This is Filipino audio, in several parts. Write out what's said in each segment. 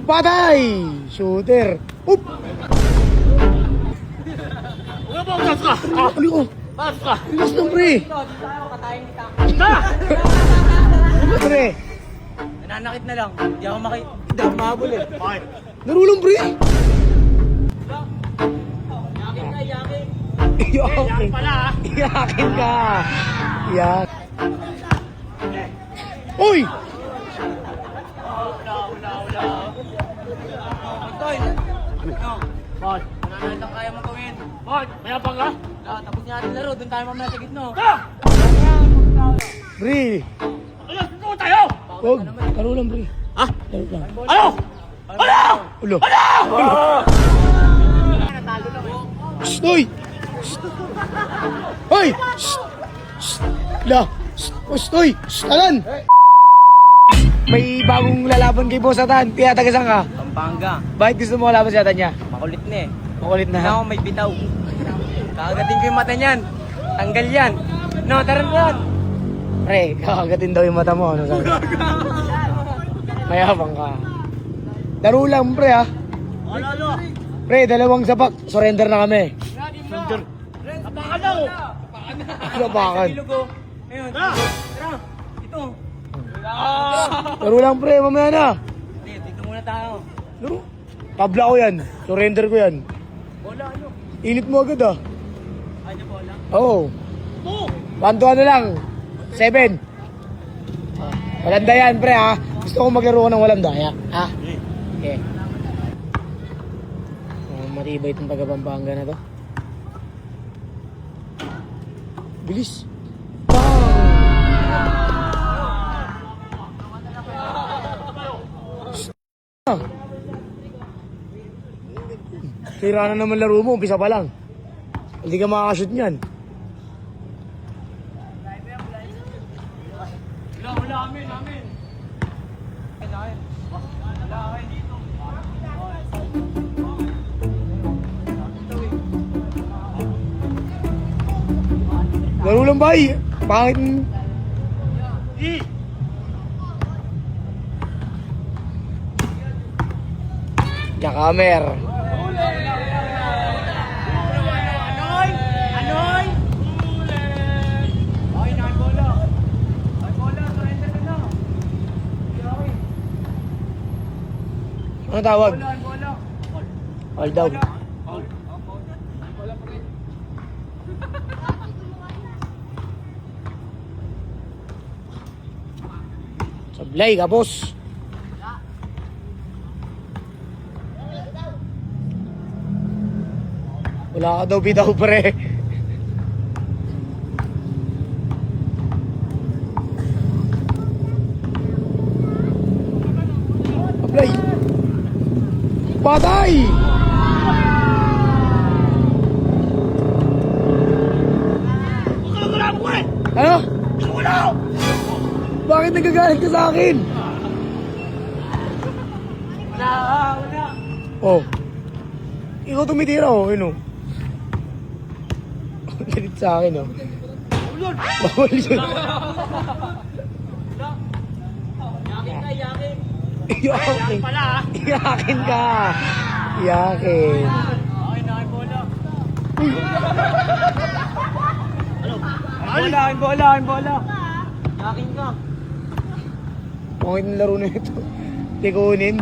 Patay! Shooter. Oop! Ano ba? Ugas ka! Ano ko? Pas ka! Relax lang, pre. Na! Pre, Nananakit na lang. Hindi ako mahabol eh. Bakit? laro lang, pre. Yakin. Iyakin. Pala ha! Iyakin ka. Iyak. Uy! Toy, Bakit? wala na lang kaya mong gawin. Bakit? Mayabang ka? Tapos nga ating laro, doon tayo mamaya sa gitno. Ah! Pre. Ano? Ito tayo! Huwag. Laro lang, pre. Ha? Laro lang. Ano? Ano? Ulo. Natalo lang eh. Shh, uy! Shh. Hoy! Shh. Shh. La. Shh. Shh, uy! Shh, Alan! May bagong lalaban kay Boss Atan. Kaya tagasan ka. Pampanga. Bakit gusto mo kalaban si Atan niya? Makulit na eh. Makulit na. Kaya ako may bitaw. Kakagating ko yung mata niyan. Tanggal yan. No, tara na yan. Pre, kakagatin daw yung mata mo. Ano sabi? Mayabang ka. Laro lang, pre, ha? Ano? Pre, dalawang sapak. Surrender na kami. Sender. Apakan na oh! Sapakan. Bilog oh. Ayun. Tara! Tara. Ito. Laro lang, pre. Mamaya na. Hindi, dito muna tayo. Laro. Tabla ko yan. Surrender ko yan. Bola ano? Init mo agad, ah. Ano bola? Oo. Oh! 1-2 ano lang. 7. Walang dayan, pre, ha? Gusto ko maglaro ko ng walang daya. Ha? Okay. Matibay itong taga-Pampanga na to. Bilis. Bang! Tira na naman laro mo, umpisa pa lang. Hindi ka makakashoot niyan. Wala amin! Laro lang, bay. Pangit. Di! Jakamer. Anoy! Anoy! Okay na ang bola. Ang bola, surrender ka na. Ano tawag? Ang bola. All daw. Sablay ka, boss. Wala ka daw bitaw, pre. Sablay. Patay! Wala mo eh! Ano? Wala! Bakit nagagalit ka sa akin? Wala. Oh. Ikaw tumitira, oh. Yun, oh. Galit sa akin, oh. Ulod! Bawal yun. Yakin. Iyakin. Pala ha! Iyakin ka. Iyakin. Okay na ang bola. Ang bola. Yakin ka. Pangit ng laro na ito. Tikunin.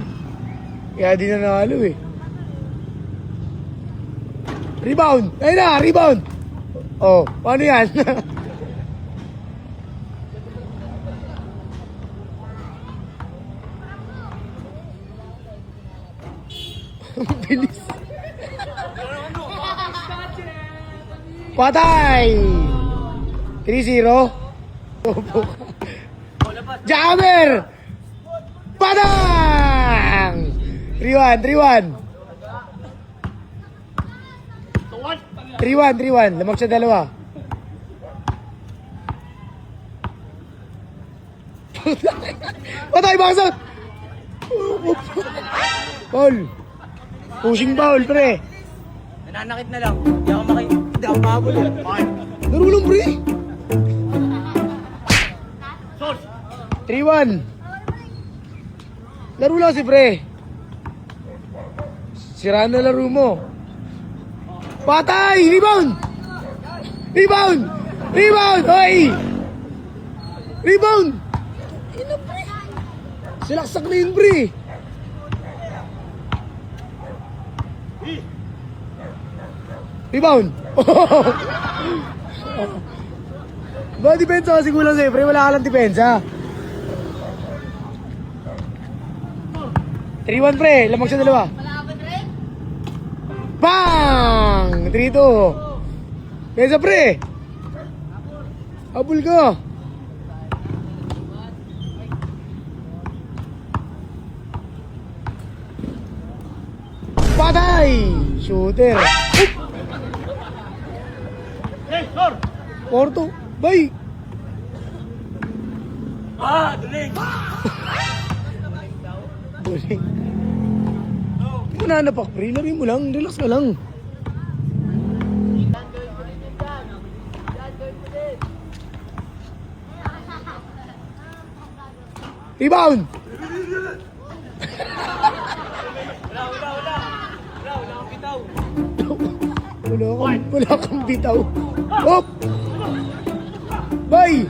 Kaya di na nalo, eh. Rebound! Ayun na! Rebound! Oh, paano yan? Bilis. Patay! 3-0. Jammer! Padang! 3-1. Tuwan! 3-1. Lamag sa dalawa. Patay, bakasot! Paul! Pushing foul, pre! Nananakit na lang. Hindi ako mahabol eh. Bakit? Laro lang, pre! Sos! 3-1. Laro lang si pre. Sira na laro mo. Patay! Rebound! Rebound! Rebound! Hoy! Rebound! Ino, pre? Silaksak na yun, pre. Rebound! Ba, depensa kasi kulang sa'yo, pre. Wala ka lang depensa. 3-1, pre. Lamang siya dalawa. Bang! 3-2. Pensa, pre. Abul ka. Patay! Shooter. Hey, sir! Porto. Bay! Ah, duling! Buling. Hindi mo nanapak, pre. Lari mo lang. Relax ka lang. Rebound! Wala kang bitaw. Hop! Bay!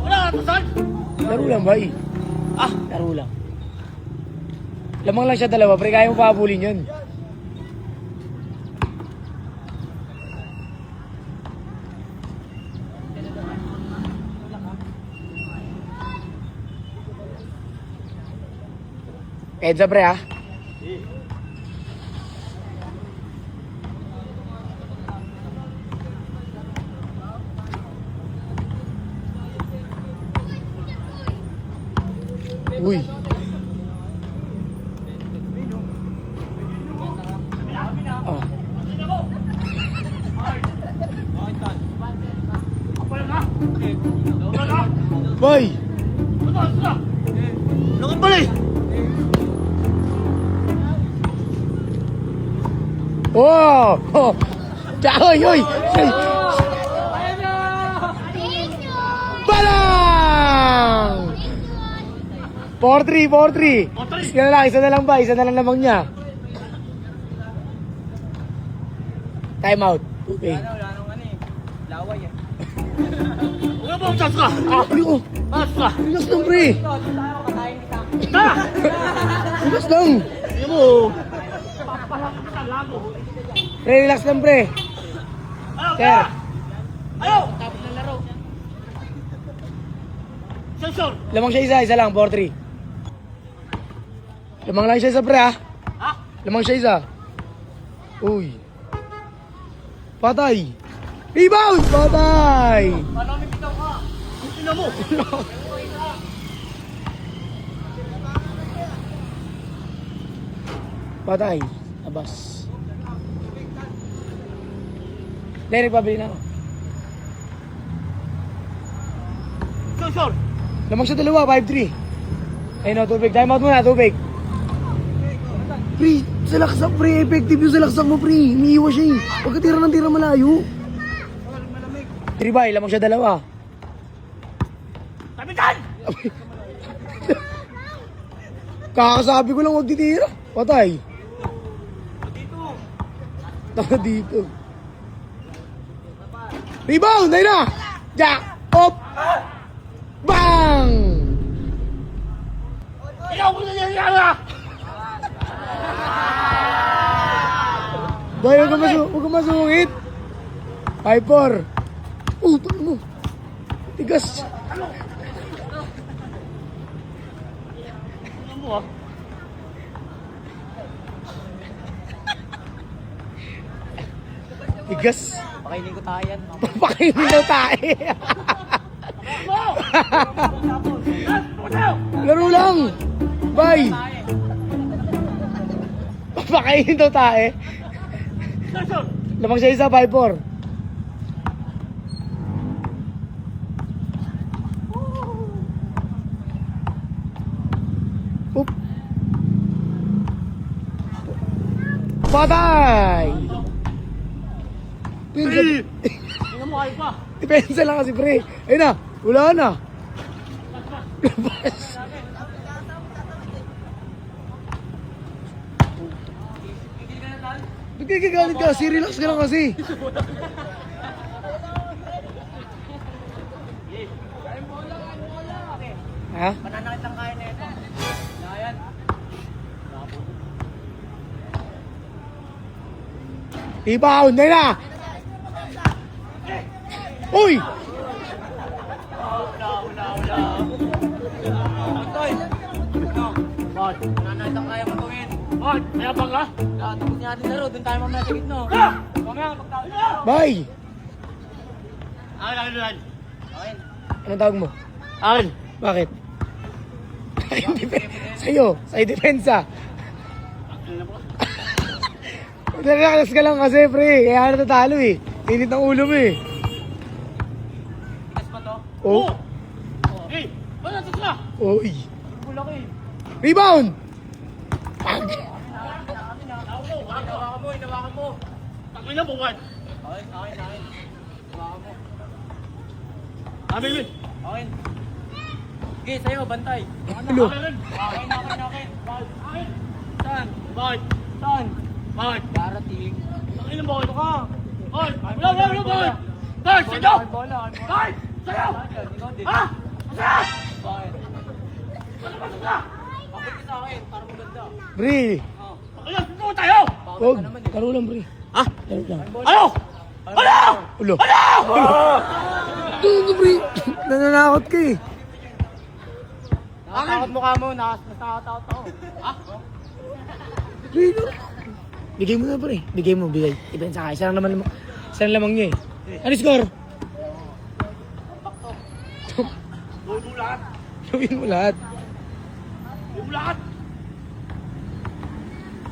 Wala, tasan! Laro lang, bay. Laro lang. Lamang lang siya dalawa, pre. Kaya mo pa habulin yun. Edsa, pre, ha? Uy. Oh. Boy. Lakad pala eh! Oh. Oh. Oy, oy. Balang! 4-3, 4-3. Isa na lang ba? Isa na lang lamang niya. Time out. Okay. Wala nung ano eh. Laway eh. Wala ba ang chance ka? Ayoko. Chance ka! Relax lang, pre. Ito, dito tayo katayin kita. Ta! Relax lang. Hindi mo! Papalak ka lago! Pre, relax lang, pre. Ayaw! Sir. Ayaw! Tapos ng laro. Sensor! Lamang siya isa lang, 4-3. Lamang lang siya isa, pre, ha? Ha? Lamang siya isa. Uy. Patay. Rebound! Patay! Paano may bitaw ka? Tingnan mo! Patay. Abas. Derek, pabili na ako. Sensor! Lamang siya dalawa, 5-3. Ayun o, tubig. Time out muna, tubig. Pre, sa laksak, pre. Effective yung sa laksak mo, pre. Umiiwas siya eh. Huwag ka tira ng tira malayo. 3 ba? Lamang siya dalawa. Kapitan! Kakasabi ko lang huwag titira. Patay. Dito! Tama dito. Rebound! Ayun na! Jack! Op! Bang! Ikaw ko nangyayari! Boy, huwag ka masungit. 5-4. Talo mo. Tigas. Tingnan mo ah! Tigas. Pakainin ko tayo yan. Pakainin daw tayo. Laro lang. Bye. Pakainin daw tayo. Sensor! Lamang siya isa, 5-4. Oop. Patay! Tingnan mo kayo pa! Depensa lang kasi, pre. Ayun na, wala na. Labas. Ba't kagagalit ka kasi? Relax ka lang kasi. Ha? Mananakit lang kaya na ito. Ayan. Rebound, na na! Uy! Toy! No. Bot. Mananakit lang kaya matuwin. Bot. Kaya bang ka? Tapos niya natin laro. Doon tayo mamaya sa gitno. Ah! Mamaya pagtawid na. Bye! Akin. Okay. Anong tawag mo? Akin. Bakit? Sa'yo, sa'yo depensa. Relax ka lang kasi, pre. Kaya natatalo eh. Init ng ulo mo eh. Tigas pa to. Oh. Eh, wala sa ka. Uy. Bulak eh. Rebound! Inawakan mo, inawakan mo. Tangin na buwan. Okay. Inawakan mo. Amin, Win. Okay. Sige, sa'yo, bantay. Ulo. Akin. Akin. Akin. Saan? Bot. Saan? Bot. Darating. Tangin na bot ka. Bot. Wala, bot. Bot, sa'yo. Bola. Bot, sa'yo. Ikaw din. Ha? Sa'yo. Bakit? Ano ba sa? Bakit ka sa akin? Para maganda. Pre. Oh. Ano, sumo tayo. Bakit Huwag. ka naman eh? Laro lang, pre. Ha? Laro lang. Ano? Ano? Ulo. Ano? Ano, pre? Nananakot ka eh. Nakatakot mukha mo. Nakatakot ako. Ha? Pre, no? Bigay mo na, pre. Bigay mo, bigay. Ipensa ka. Isa lang lamang niya eh. Ano score? Doon lahat. Gawin mo lahat. Yung lahat.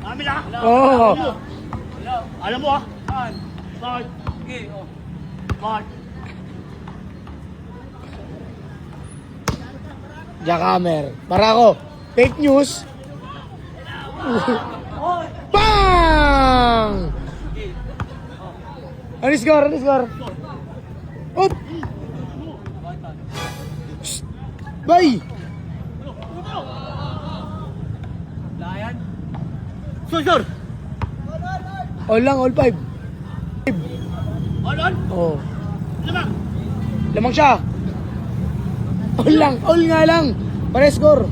Amin ha? Oo. Hello? Alam mo ha? Saan? Bot. Sige, oh. Bot. Jackhammer. Para ako. Fake news. Bang! Ano score? Ano score? Up! Shh! Bye! Layan? Susur. All lang, all five. Ano? Oh. Lamang. Lamang siya. All lang, all nga lang. Pare score.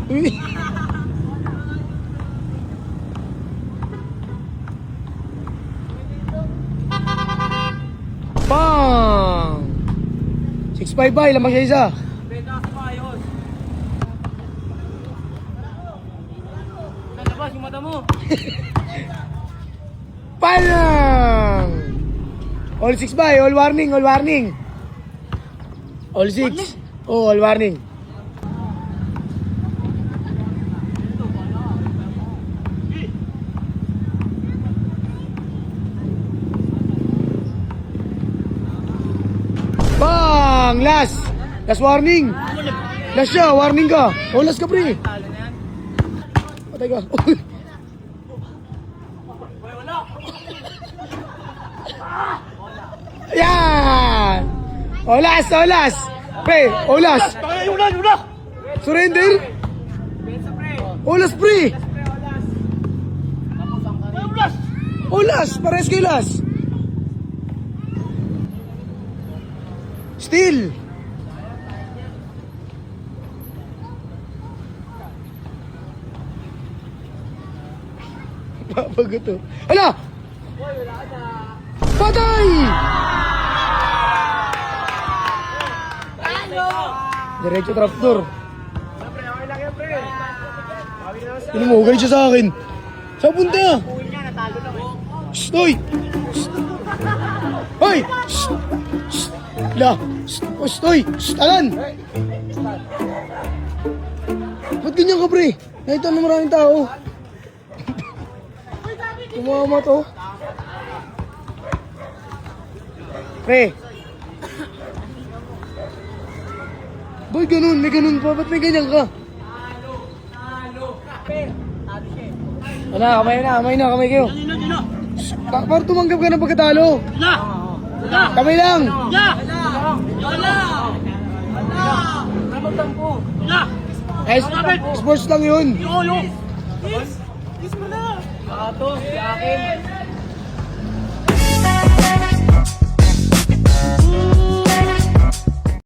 Hindi. Bang! 6-5 ba? Lamang siya isa. Benta kasi maayos. Nalabas yung mata mo. Palang! All 6 ba? All warning, all warning. All 6. Oh, all warning. Bang! Last! Last warning! Last siya, warning ka. Oh, last ka, pre. Talo na yan. Patay ka. Yan! Oh, last, oh, last. Pre, oh, last. Tangin yung ulan. Surrender. Bensa pre. Oh, last, pre. Pre, olas. Tapos ang kari. Yung ulas. Oh, last. Pares kayo last. Still. Papago to. Hala! Patay! Diretso trapdoor. Ano mo, galit siya sa akin. Saan punta? Uwi niya, natalo lang eh. Shh, hoy! Shh! Hoy! Shh! Shh! La! Shh! Oh, shh, hoy! Shh! Alan! Ba't ganyan ka, pre? Nakita na maraming tao. Tumama to. Pre! Boy, ganun. May ganun pa. Ba't may ganyan ka? Pre, talo siya eh. Kamay na, kamay kayo. Dino. Para tumanggap ka ng pagkatalo. Na! Na! Kamay lang. Na! Wala! Na! Guys, sports lang yun. Yo! Ato, si akin.